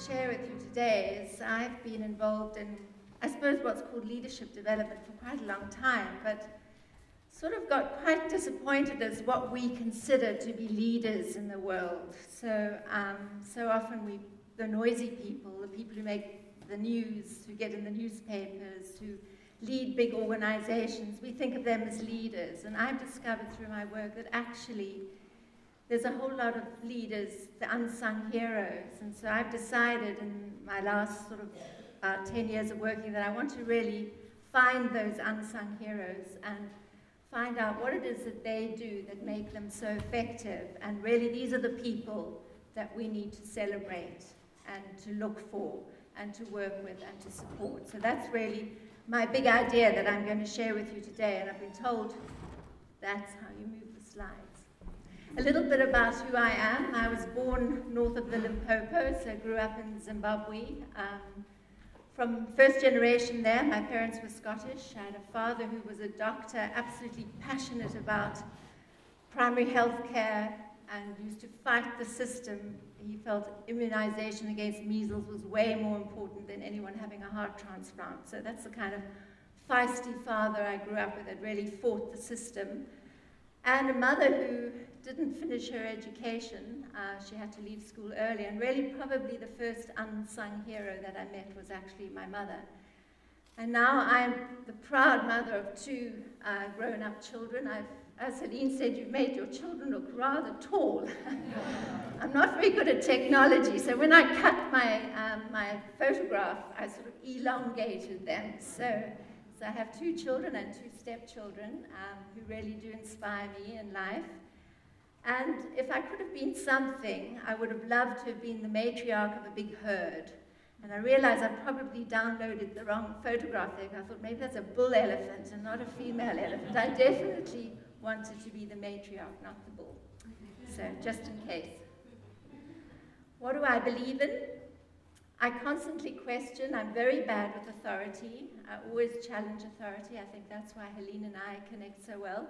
share with you today is I've been involved in, I suppose, what's called leadership development for quite a long time, but sort of got quite disappointed as what we consider to be leaders in the world. So, so often the noisy people, the people who make the news, who get in the newspapers, who lead big organizations, we think of them as leaders. And I've discovered through my work that actually there's a whole lot of leaders, the unsung heroes. And so I've decided in my last sort of about 10 years of working that I want to really find those unsung heroes and find out what it is that they do that make them so effective. And really these are the people that we need to celebrate and to look for and to work with and to support. So that's really my big idea that I'm going to share with you today, and I've been told that's how you move the slides. A little bit about who I am. I was born north of the Limpopo, so I grew up in Zimbabwe. From first generation there, my parents were Scottish. I had a father who was a doctor, absolutely passionate about primary health care and used to fight the system. He felt immunization against measles was way more important than anyone having a heart transplant. So that's the kind of feisty father I grew up with that really fought the system. And a mother who didn't finish her education. She had to leave school early. And really probably the first unsung hero that I met was actually my mother. And now I'm the proud mother of two grown-up children. As Celine said, you've made your children look rather tall. I'm not very good at technology, so when I cut my photograph, I sort of elongated them. So I have two children and two stepchildren who really do inspire me in life. And if I could have been something, I would have loved to have been the matriarch of a big herd. And I realized I probably downloaded the wrong photograph there. I thought maybe that's a bull elephant and not a female elephant. I definitely wanted to be the matriarch, not the bull. So just in case. What do I believe in? I constantly question. I'm very bad with authority. I always challenge authority. I think that's why Helene and I connect so well.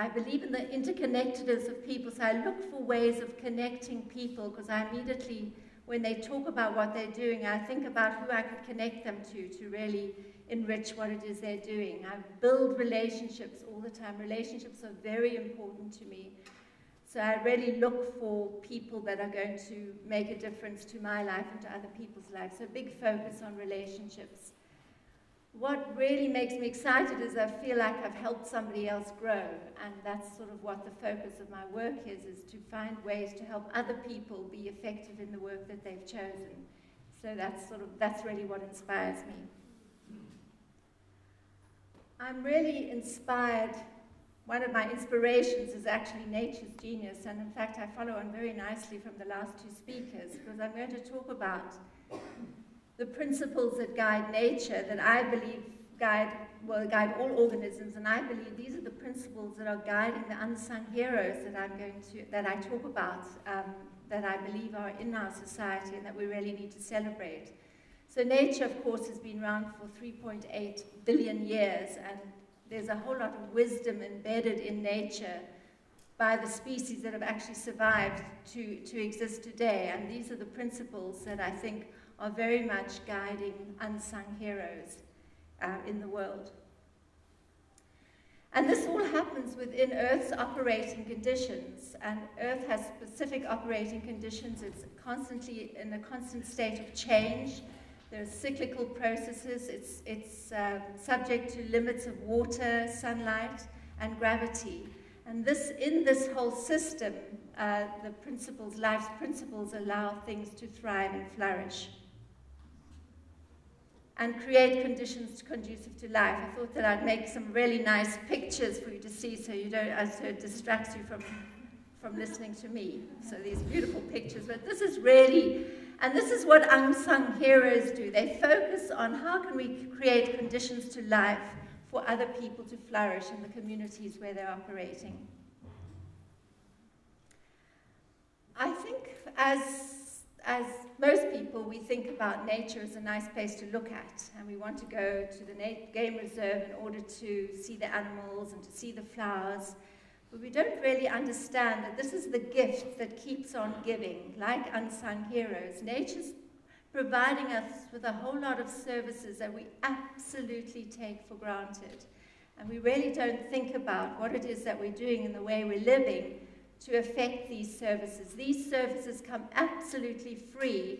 I believe in the interconnectedness of people, so I look for ways of connecting people, because I immediately, when they talk about what they're doing, I think about who I could connect them to really enrich what it is they're doing. I build relationships all the time. Relationships are very important to me. So I really look for people that are going to make a difference to my life and to other people's lives. So big focus on relationships. What really makes me excited is I feel like I've helped somebody else grow, and that's sort of what the focus of my work is to find ways to help other people be effective in the work that they've chosen. So that's really what inspires me. I'm really inspired. One of my inspirations is actually nature's genius, and in fact I follow on very nicely from the last two speakers, because I'm going to talk about the principles that guide nature, that I believe guide all organisms, and I believe these are the principles that are guiding the unsung heroes that I talk about, that I believe are in our society and that we really need to celebrate. So nature, of course, has been around for 3.8 billion years, and there's a whole lot of wisdom embedded in nature by the species that have actually survived to exist today. And these are the principles that I think are very much guiding unsung heroes in the world. And this all happens within Earth's operating conditions. And Earth has specific operating conditions. It's constantly in a constant state of change. There are cyclical processes. It's subject to limits of water, sunlight, and gravity. And in this whole system, the principles, life's principles, allow things to thrive and flourish and create conditions conducive to life. I thought that I'd make some really nice pictures for you to see, so it distracts you from listening to me. So these beautiful pictures, but this is really, and this is what unsung heroes do. They focus on how can we create conditions to life for other people to flourish in the communities where they're operating. I think as most people, we think about nature as a nice place to look at, and we want to go to the game reserve in order to see the animals and to see the flowers. but we don't really understand that this is the gift that keeps on giving, like unsung heroes. Nature's providing us with a whole lot of services that we absolutely take for granted. And we really don't think about what it is that we're doing and the way we're living to affect these services. These services come absolutely free,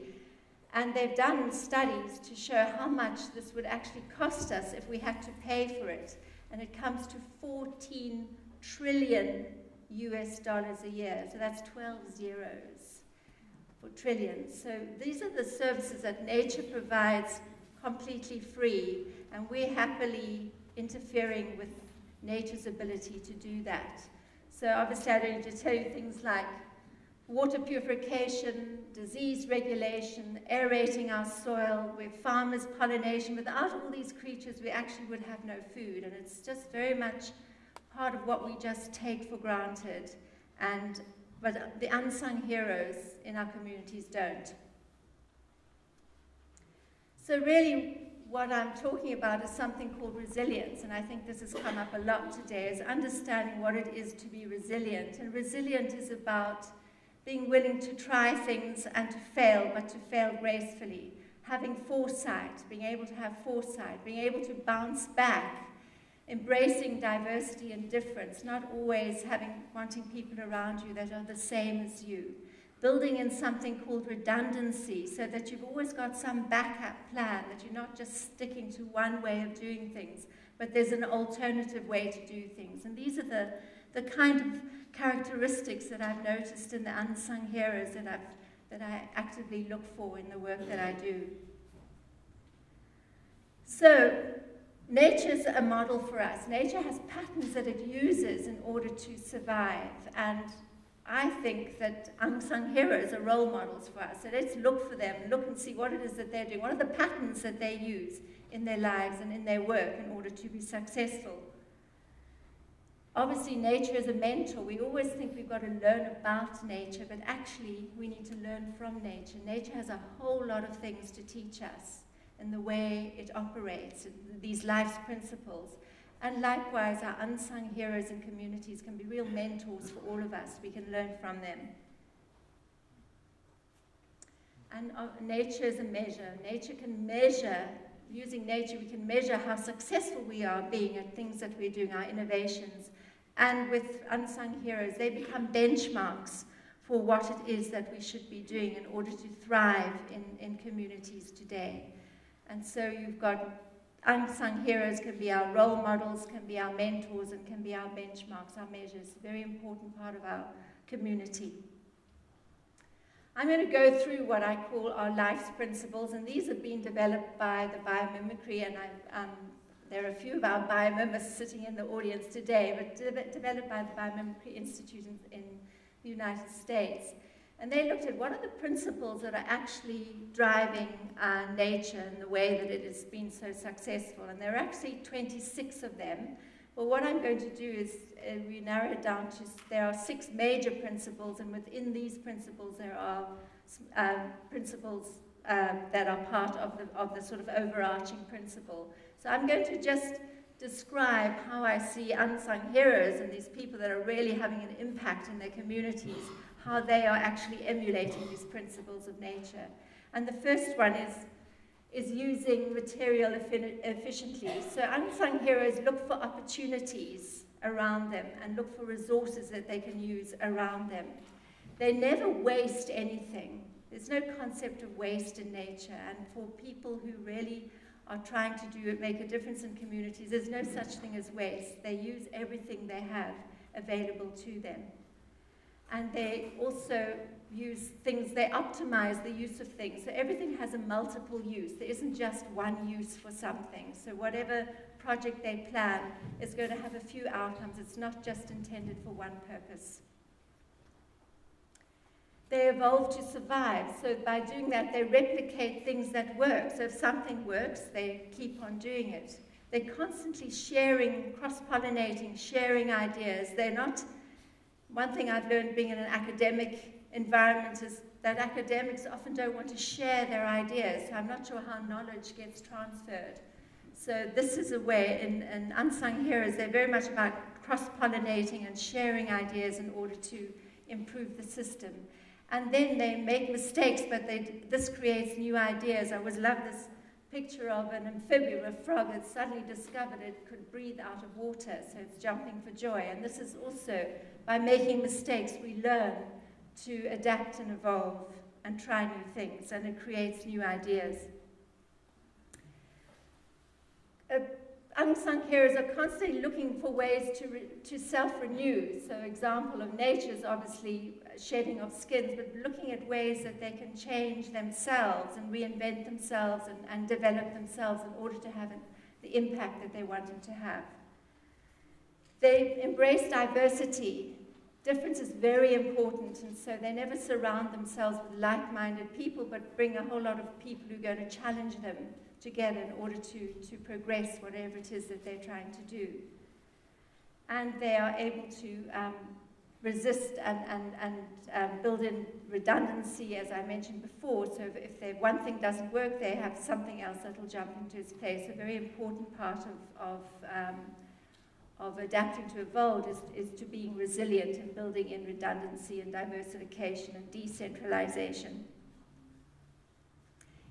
and they've done studies to show how much this would actually cost us if we had to pay for it. And it comes to 14 trillion US dollars a year. So that's 12 zeros for trillions. So these are the services that nature provides completely free, and we're happily interfering with nature's ability to do that. So obviously I don't need to tell you things like water purification, disease regulation, aerating our soil, we're farmers, pollination. Without all these creatures, we actually would have no food, and it's just very much part of what we just take for granted. But the unsung heroes in our communities don't. So really, what I'm talking about is something called resilience, and I think this has come up a lot today, is understanding what it is to be resilient. And resilient is about being willing to try things and to fail, but to fail gracefully. Having foresight, being able to have foresight, being able to bounce back, embracing diversity and difference, not always wanting people around you that are the same as you. Building in something called redundancy, so that you've always got some backup plan, that you're not just sticking to one way of doing things, but there's an alternative way to do things. And these are the kind of characteristics that I've noticed in the unsung heroes that I actively look for in the work that I do. So, nature's a model for us. Nature has patterns that it uses in order to survive, and I think that unsung heroes are role models for us. So let's look for them, look and see what it is that they're doing. What are the patterns that they use in their lives and in their work in order to be successful? Obviously, nature is a mentor. We always think we've got to learn about nature, but actually, we need to learn from nature. Nature has a whole lot of things to teach us in the way it operates, these life's principles. And likewise, our unsung heroes in communities can be real mentors for all of us. We can learn from them. And nature is a measure. Nature can measure, using nature, we can measure how successful we are being at things that we're doing, our innovations. And with unsung heroes, they become benchmarks for what it is that we should be doing in order to thrive in communities today. And so you've got unsung heroes can be our role models, can be our mentors, and can be our benchmarks, our measures, a very important part of our community. I'm going to go through what I call our life's principles, and these have been developed by the biomimicry, and there are a few of our biomimists sitting in the audience today, but developed by the Biomimicry Institute in the United States. And they looked at what are the principles that are actually driving nature in the way that it has been so successful. And there are actually 26 of them. But what I'm going to do is we narrow it down to, there are 6 major principles, and within these principles there are principles that are part of the sort of overarching principle. So I'm going to just describe how I see unsung heroes and these people that are really having an impact in their communities, how they are actually emulating these principles of nature. And the first one is using material efficiently. So unsung heroes look for opportunities around them and look for resources that they can use around them. They never waste anything. There's no concept of waste in nature, and for people who really are trying to make a difference in communities, there's no such thing as waste. They use everything they have available to them. And they also use things, they optimize the use of things. So everything has a multiple use. There isn't just one use for something. So whatever project they plan is going to have a few outcomes. It's not just intended for one purpose. They evolve to survive. So by doing that, they replicate things that work. So if something works, they keep on doing it. They're constantly sharing, cross-pollinating, sharing ideas. They're not... One thing I've learned being in an academic environment is that academics often don't want to share their ideas. So I'm not sure how knowledge gets transferred. So this is a way, in Unsung Heroes, they're very much about cross-pollinating and sharing ideas in order to improve the system. And then they make mistakes, but this creates new ideas. I always love this picture of an amphibian, a frog that suddenly discovered it could breathe out of water, so it's jumping for joy. And this is also, by making mistakes, we learn to adapt and evolve and try new things, and it creates new ideas. Unsung heroes are constantly looking for ways to self-renew. So example of nature is obviously shedding of skins, but looking at ways that they can change themselves and reinvent themselves and develop themselves in order to have the impact that they wanted to have. They embrace diversity. Difference is very important, and so they never surround themselves with like-minded people, but bring a whole lot of people who are going to challenge them together in order to progress whatever it is that they're trying to do. And they are able to resist and build in redundancy, as I mentioned before. So if one thing doesn't work, they have something else that will jump into its place. A very important part of adapting to evolve is to being resilient and building in redundancy and diversification and decentralization.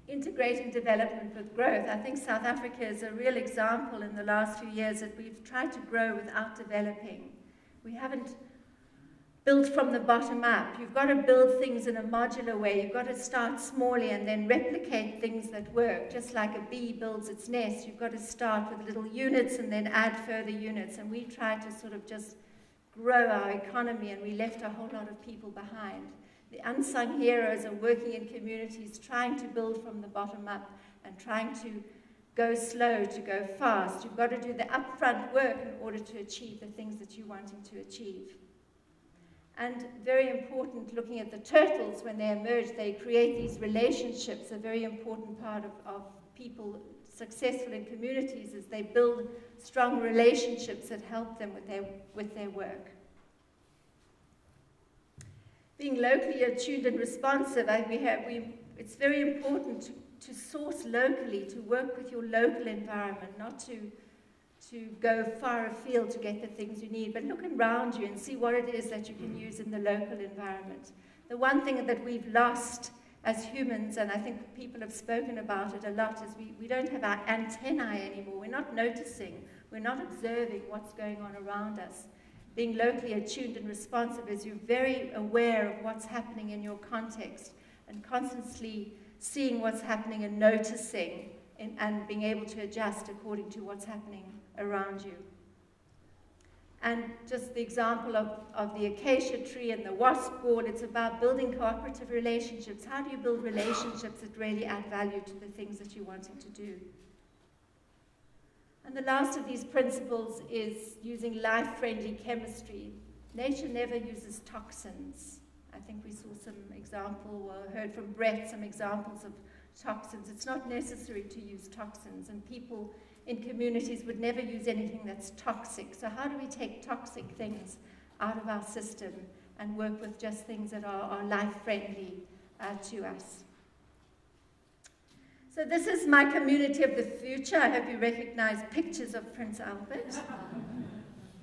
Integrating development with growth. I think South Africa is a real example in the last few years that we've tried to grow without developing. We haven't built from the bottom up. You've got to build things in a modular way. You've got to start smallly and then replicate things that work. Just like a bee builds its nest, you've got to start with little units and then add further units. And we tried to sort of just grow our economy, and we left a whole lot of people behind. The unsung heroes are working in communities, trying to build from the bottom up and trying to go slow to go fast. You've got to do the upfront work in order to achieve the things that you're wanting to achieve. And very important, looking at the turtles, when they emerge, they create these relationships. A very important part of people successful in communities is they build strong relationships that help them with their work. Being locally attuned and responsive, it's very important to source locally, to work with your local environment, not to go far afield to get the things you need, but look around you and see what it is that you can use in the local environment. The one thing that we've lost as humans, and I think people have spoken about it a lot, is we don't have our antennae anymore. We're not noticing, we're not observing what's going on around us. Being locally attuned and responsive is you're very aware of what's happening in your context and constantly seeing what's happening and noticing and being able to adjust according to what's happening around you. And just the example of the acacia tree and the wasp board, it's about building cooperative relationships. How do you build relationships that really add value to the things that you're wanting to do? And the last of these principles is using life-friendly chemistry. Nature never uses toxins. I think we saw some example, or heard from Brett some examples of toxins. It's not necessary to use toxins, and people in communities would never use anything that's toxic. So how do we take toxic things out of our system and work with just things that are life-friendly to us? So this is my community of the future. I hope you recognize pictures of Prince Albert.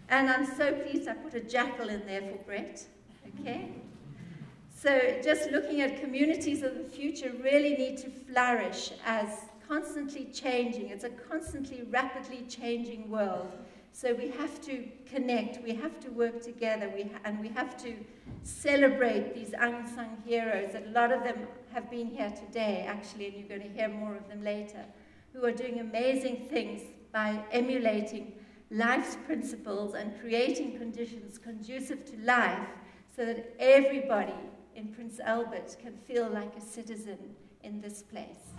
And I'm so pleased I put a jackal in there for Brett. Okay? So just looking at communities of the future really need to flourish as constantly changing. It's a constantly, rapidly changing world. So we have to connect, we have to work together, and we have to celebrate these unsung heroes. A lot of them have been here today, actually, and you're going to hear more of them later, who are doing amazing things by emulating life's principles and creating conditions conducive to life so that everybody in Prince Albert can feel like a citizen in this place.